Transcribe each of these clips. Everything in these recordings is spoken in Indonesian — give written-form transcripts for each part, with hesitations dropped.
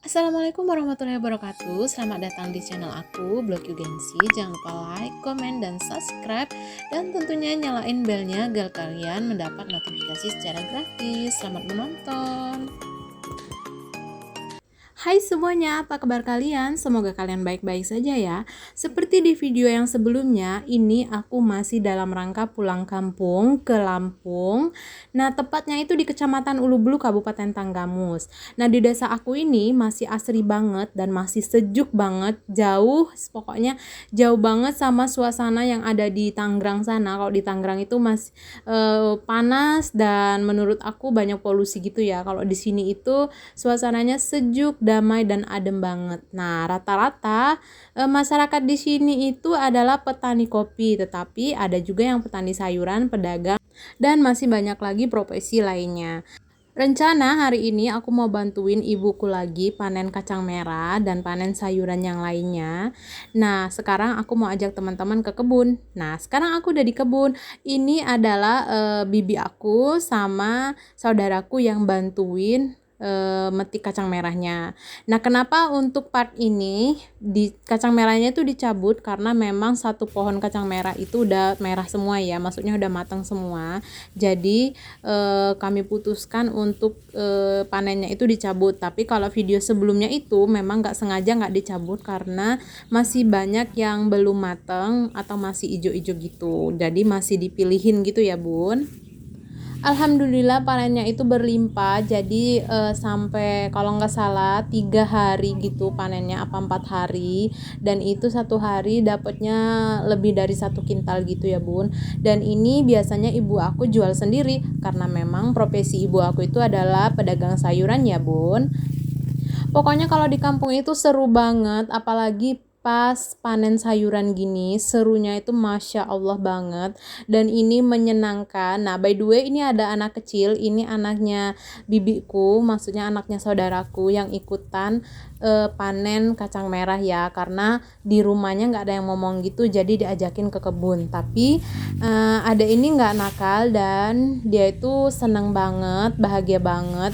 Assalamualaikum warahmatullahi wabarakatuh. Selamat datang di channel aku, Blog Yugensi. Jangan lupa like, komen, dan subscribe. Dan tentunya nyalain belnya agar kalian mendapat notifikasi secara gratis. Selamat menonton. Hai semuanya, apa kabar kalian? Semoga kalian baik-baik saja ya. Seperti di video yang sebelumnya, ini aku masih dalam rangka pulang kampung ke Lampung. Nah, tepatnya itu di Kecamatan Ulubulu, Kabupaten Tanggamus. Nah, di desa aku ini masih asri banget dan masih sejuk banget, pokoknya jauh banget sama suasana yang ada di Tangerang sana. Kalau di Tangerang itu masih panas dan menurut aku banyak polusi gitu ya. Kalau di sini itu suasananya sejuk, damai dan adem banget. Nah, rata-rata masyarakat di sini itu adalah petani kopi, tetapi ada juga yang petani sayuran, pedagang, dan masih banyak lagi profesi lainnya. Rencana hari ini aku mau bantuin ibuku lagi panen kacang merah dan panen sayuran yang lainnya. Nah, sekarang aku mau ajak teman-teman ke kebun. Nah, sekarang aku udah di kebun. Ini adalah bibi aku sama saudaraku yang bantuin metik kacang merahnya. Nah, kenapa untuk part ini di kacang merahnya itu dicabut karena memang satu pohon kacang merah itu udah merah semua ya, maksudnya udah matang semua. Jadi kami putuskan untuk panennya itu dicabut. Tapi kalau video sebelumnya itu memang nggak sengaja nggak dicabut karena masih banyak yang belum matang atau masih ijo-ijo gitu. Jadi masih dipilihin gitu ya Bun. Alhamdulillah panennya itu berlimpah, jadi sampai kalau nggak salah 3 hari gitu panennya apa 4 hari, dan itu satu hari dapatnya lebih dari 1 kintal gitu ya Bun. Dan ini biasanya ibu aku jual sendiri karena memang profesi ibu aku itu adalah pedagang sayuran ya Bun. Pokoknya kalau di kampung itu seru banget, apalagi pas panen sayuran gini, serunya itu Masya Allah banget, dan ini menyenangkan. Nah, by the way, ini ada anak kecil, ini anaknya bibiku, maksudnya anaknya saudaraku yang ikutan panen kacang merah ya, karena di rumahnya nggak ada yang ngomong gitu, jadi diajakin ke kebun. Tapi ada ini nggak nakal dan dia itu seneng banget, bahagia banget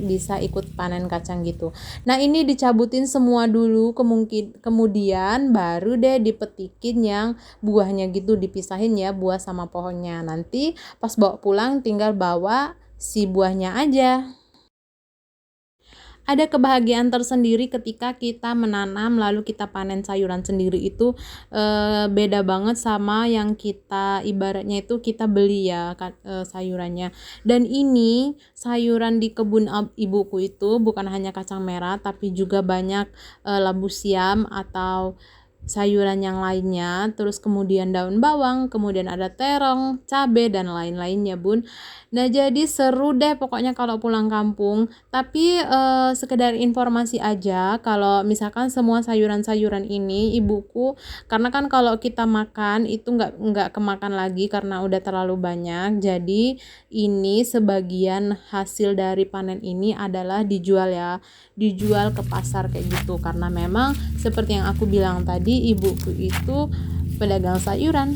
bisa ikut panen kacang gitu. Nah, ini dicabutin semua dulu, kemudian baru deh dipetikin yang buahnya gitu, dipisahin ya buah sama pohonnya. Nanti pas bawa pulang tinggal bawa si buahnya aja. Ada kebahagiaan tersendiri ketika kita menanam lalu kita panen sayuran sendiri itu beda banget sama yang kita ibaratnya itu kita beli ya sayurannya. Dan ini sayuran di kebun ibuku itu bukan hanya kacang merah tapi juga banyak labu siam atau sayuran yang lainnya, terus kemudian daun bawang, kemudian ada terong, cabai dan lain-lainnya Bun. Nah, jadi seru deh pokoknya kalau pulang kampung. Tapi sekedar informasi aja, kalau misalkan semua sayuran-sayuran ini ibuku, karena kan kalau kita makan itu nggak kemakan lagi karena udah terlalu banyak. Jadi ini sebagian hasil dari panen ini adalah dijual ke pasar kayak gitu. Karena memang seperti yang aku bilang tadi, ibuku itu pedagang sayuran.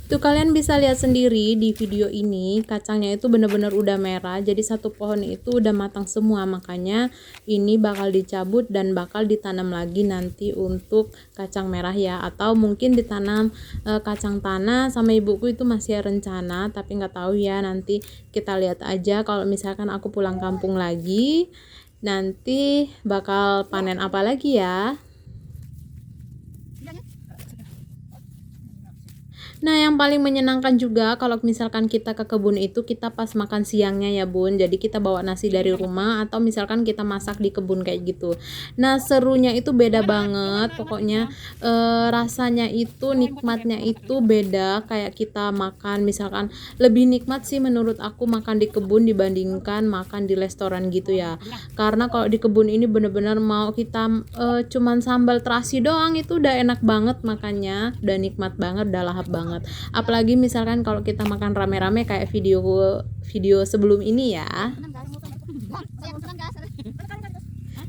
Tuh kalian bisa lihat sendiri di video ini, kacangnya itu benar-benar udah merah, jadi satu pohon itu udah matang semua, makanya ini bakal dicabut dan bakal ditanam lagi nanti untuk kacang merah ya, atau mungkin ditanam kacang tanah sama ibuku itu masih rencana, tapi nggak tahu ya, nanti kita lihat aja kalau misalkan aku pulang kampung lagi, nanti bakal panen apa lagi ya. Nah, yang paling menyenangkan juga kalau misalkan kita ke kebun itu kita pas makan siangnya ya Bun. Jadi kita bawa nasi dari rumah atau misalkan kita masak di kebun kayak gitu. Nah, serunya itu beda banget. Pokoknya rasanya itu, nikmatnya itu beda kayak kita makan. Misalkan lebih nikmat sih menurut aku makan di kebun dibandingkan makan di restoran gitu ya. Karena kalau di kebun ini bener-bener mau kita cuman sambal terasi doang itu udah enak banget makannya, udah nikmat banget, udah lahap banget. Apalagi misalkan kalau kita makan rame-rame kayak video sebelum ini ya.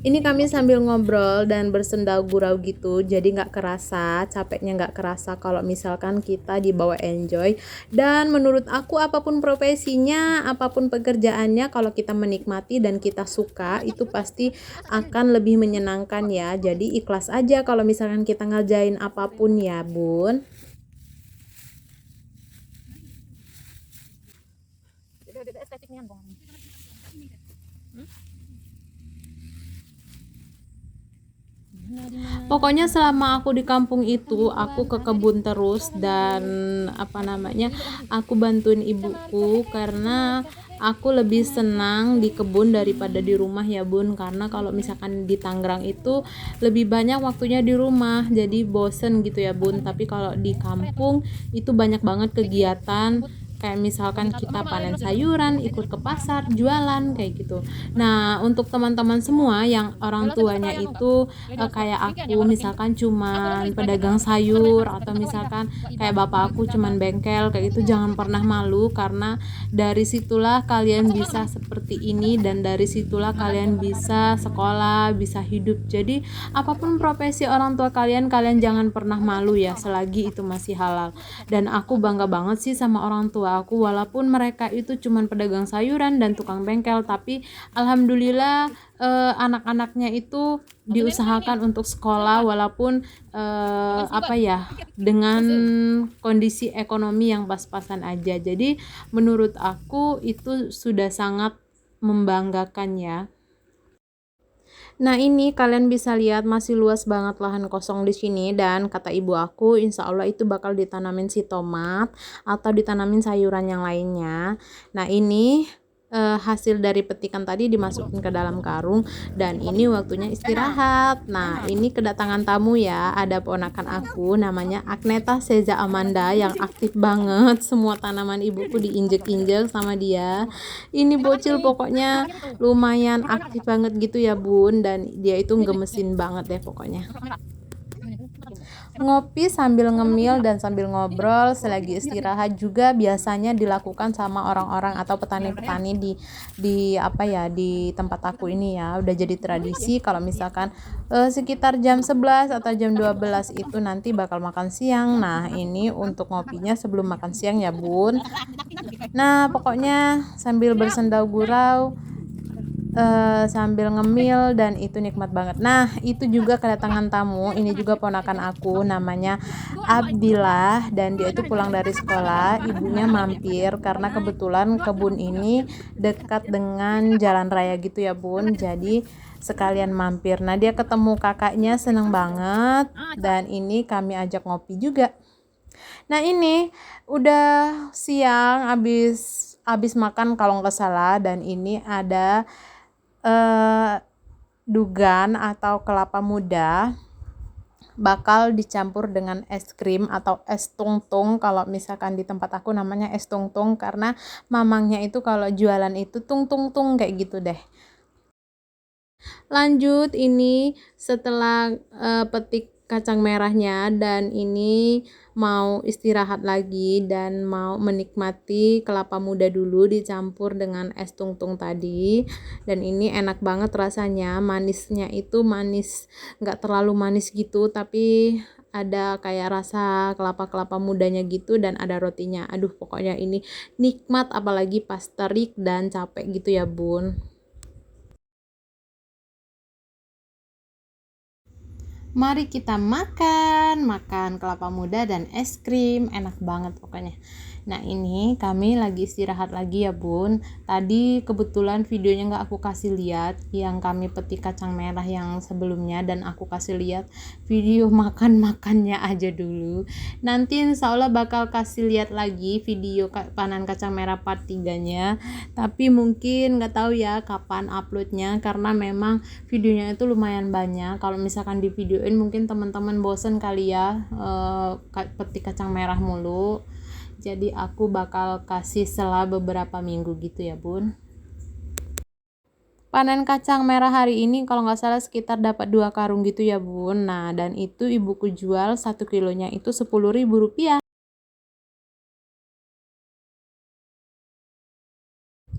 Ini kami sambil ngobrol dan bersenda gurau gitu, jadi nggak kerasa, capeknya nggak kerasa kalau misalkan kita dibawa enjoy. Dan menurut aku apapun profesinya, apapun pekerjaannya, kalau kita menikmati dan kita suka, itu pasti akan lebih menyenangkan ya. Jadi ikhlas aja kalau misalkan kita ngerjain apapun ya, Bun. Pokoknya selama aku di kampung itu aku ke kebun terus dan apa namanya aku bantuin ibuku karena aku lebih senang di kebun daripada di rumah ya Bun, karena kalau misalkan di Tangerang itu lebih banyak waktunya di rumah jadi bosen gitu ya Bun, tapi kalau di kampung itu banyak banget kegiatan kayak misalkan kita panen sayuran, ikut ke pasar, jualan kayak gitu. Nah, untuk teman-teman semua yang orang tuanya itu kayak aku misalkan cuman pedagang sayur atau misalkan kayak bapak aku cuman bengkel kayak itu, jangan pernah malu karena dari situlah kalian bisa seperti ini dan dari situlah kalian bisa sekolah, bisa hidup. Jadi apapun profesi orang tua kalian, kalian jangan pernah malu ya selagi itu masih halal. Dan aku bangga banget sih sama orang tua aku walaupun mereka itu cuman pedagang sayuran dan tukang bengkel, tapi alhamdulillah anak-anaknya itu diusahakan untuk sekolah walaupun apa ya dengan kondisi ekonomi yang pas-pasan aja. Jadi menurut aku itu sudah sangat membanggakan ya. Nah, ini kalian bisa lihat masih luas banget lahan kosong di sini dan kata ibu aku insya Allah itu bakal ditanamin si tomat atau ditanamin sayuran yang lainnya. Nah, ini hasil dari petikan tadi dimasukin ke dalam karung dan ini waktunya istirahat. Nah, ini kedatangan tamu ya, ada ponakan aku namanya Agneta Seza Amanda yang aktif banget, semua tanaman ibuku diinjek-injek sama dia. Ini bocil pokoknya lumayan aktif banget gitu ya Bun, dan dia itu gemesin banget deh pokoknya. Ngopi sambil ngemil dan sambil ngobrol selagi istirahat juga biasanya dilakukan sama orang-orang atau petani-petani di apa ya di tempat aku ini ya. Udah jadi tradisi kalau misalkan sekitar jam 11 atau jam 12 itu nanti bakal makan siang. Nah, ini untuk ngopinya sebelum makan siang ya Bun. Nah, pokoknya sambil bersenda gurau sambil ngemil dan itu nikmat banget. Nah, itu juga kedatangan tamu. Ini juga ponakan aku namanya Abdillah dan dia itu pulang dari sekolah. Ibunya mampir karena kebetulan kebun ini dekat dengan jalan raya gitu ya Bun. Jadi sekalian mampir. Nah, dia ketemu kakaknya seneng banget dan ini kami ajak ngopi juga. Nah, ini udah siang abis makan kalau nggak salah dan ini ada dugan atau kelapa muda bakal dicampur dengan es krim atau es tungtung. Kalau misalkan di tempat aku namanya es tungtung karena mamangnya itu kalau jualan itu tung tung tung kayak gitu deh. Lanjut, ini setelah petik kacang merahnya dan ini mau istirahat lagi dan mau menikmati kelapa muda dulu dicampur dengan es tungtung tadi. Dan ini enak banget rasanya, manisnya itu manis, nggak terlalu manis gitu tapi ada kayak rasa kelapa-kelapa mudanya gitu dan ada rotinya. Aduh, pokoknya ini nikmat apalagi pas terik dan capek gitu ya Bun. Mari kita makan kelapa muda dan es krim, enak banget pokoknya. Nah, ini kami lagi istirahat lagi ya Bun. Tadi kebetulan videonya nggak aku kasih lihat yang kami petik kacang merah yang sebelumnya, dan aku kasih lihat video makan-makannya aja dulu. Nanti insya Allah bakal kasih lihat lagi video panen kacang merah part 3-nya. Tapi mungkin nggak tahu ya kapan uploadnya karena memang videonya itu lumayan banyak. Kalau misalkan di videoin mungkin teman-teman bosen kali ya petik kacang merah mulu. Jadi aku bakal kasih setelah beberapa minggu gitu ya Bun. Panen kacang merah hari ini kalau nggak salah sekitar dapat 2 karung gitu ya Bun. Nah, dan itu ibuku jual 1 kilonya itu Rp10.000.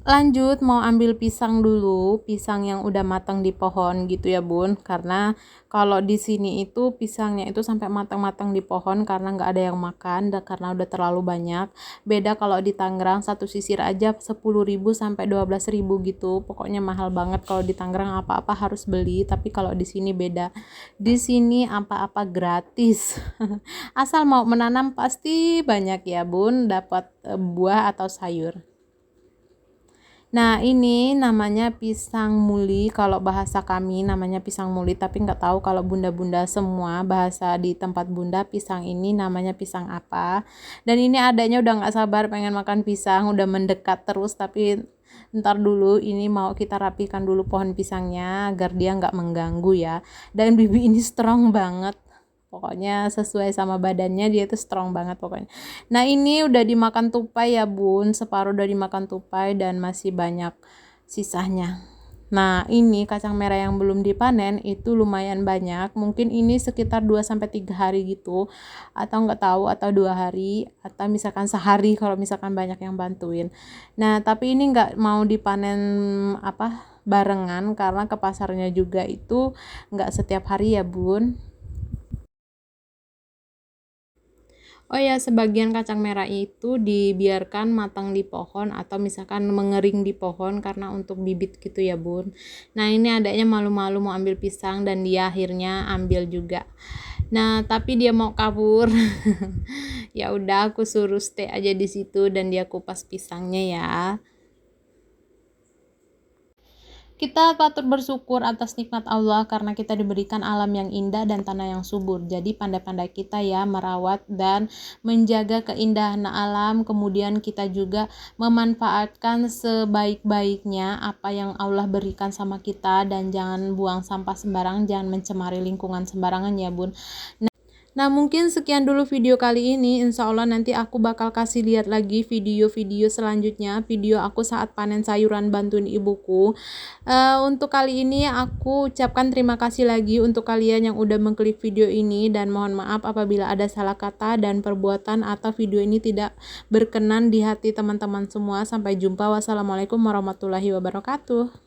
Lanjut mau ambil pisang dulu, pisang yang udah matang di pohon gitu ya bun, karena kalau di sini itu pisangnya itu sampai matang-matang di pohon karena nggak ada yang makan dan karena udah terlalu banyak. Beda kalau di Tangerang satu sisir aja 10.000 sampai 12.000 gitu, pokoknya mahal banget. Kalau di Tangerang apa-apa harus beli, tapi kalau di sini beda, di sini apa-apa gratis. Asal mau menanam pasti banyak ya bun, dapat buah atau sayur. Nah, ini namanya pisang muli. Kalau bahasa kami namanya pisang muli, tapi nggak tahu kalau bunda-bunda semua bahasa di tempat bunda pisang ini namanya pisang apa. Dan ini adanya udah nggak sabar pengen makan pisang, udah mendekat terus, tapi ntar dulu ini mau kita rapikan dulu pohon pisangnya agar dia nggak mengganggu ya. Dan bibi ini strong banget. Pokoknya sesuai sama badannya dia tuh strong banget pokoknya. Nah ini udah dimakan tupai ya bun, separuh udah dimakan tupai dan masih banyak sisanya. Nah ini kacang merah yang belum dipanen itu lumayan banyak, mungkin ini sekitar 2-3 hari gitu, atau nggak tahu, atau 2 hari, atau misalkan sehari kalau misalkan banyak yang bantuin. Nah tapi ini nggak mau dipanen barengan karena ke pasarnya juga itu nggak setiap hari ya bun. Oh ya, sebagian kacang merah itu dibiarkan matang di pohon atau misalkan mengering di pohon karena untuk bibit gitu ya bun. Nah ini adanya malu-malu mau ambil pisang dan dia akhirnya ambil juga. Nah tapi dia mau kabur. Ya udah aku suruh stay aja di situ dan dia kupas pisangnya ya. Kita patut bersyukur atas nikmat Allah karena kita diberikan alam yang indah dan tanah yang subur. Jadi pandai-pandai kita ya merawat dan menjaga keindahan alam. Kemudian kita juga memanfaatkan sebaik-baiknya apa yang Allah berikan sama kita. Dan jangan buang sampah sembarangan, jangan mencemari lingkungan sembarangan ya bun. Nah mungkin sekian dulu video kali ini. Insya Allah nanti aku bakal kasih lihat lagi video-video selanjutnya, video aku saat panen sayuran bantuin ibuku. Untuk kali ini aku ucapkan terima kasih lagi untuk kalian yang udah mengklik video ini, dan mohon maaf apabila ada salah kata dan perbuatan atau video ini tidak berkenan di hati teman-teman semua. Sampai jumpa, wassalamualaikum warahmatullahi wabarakatuh.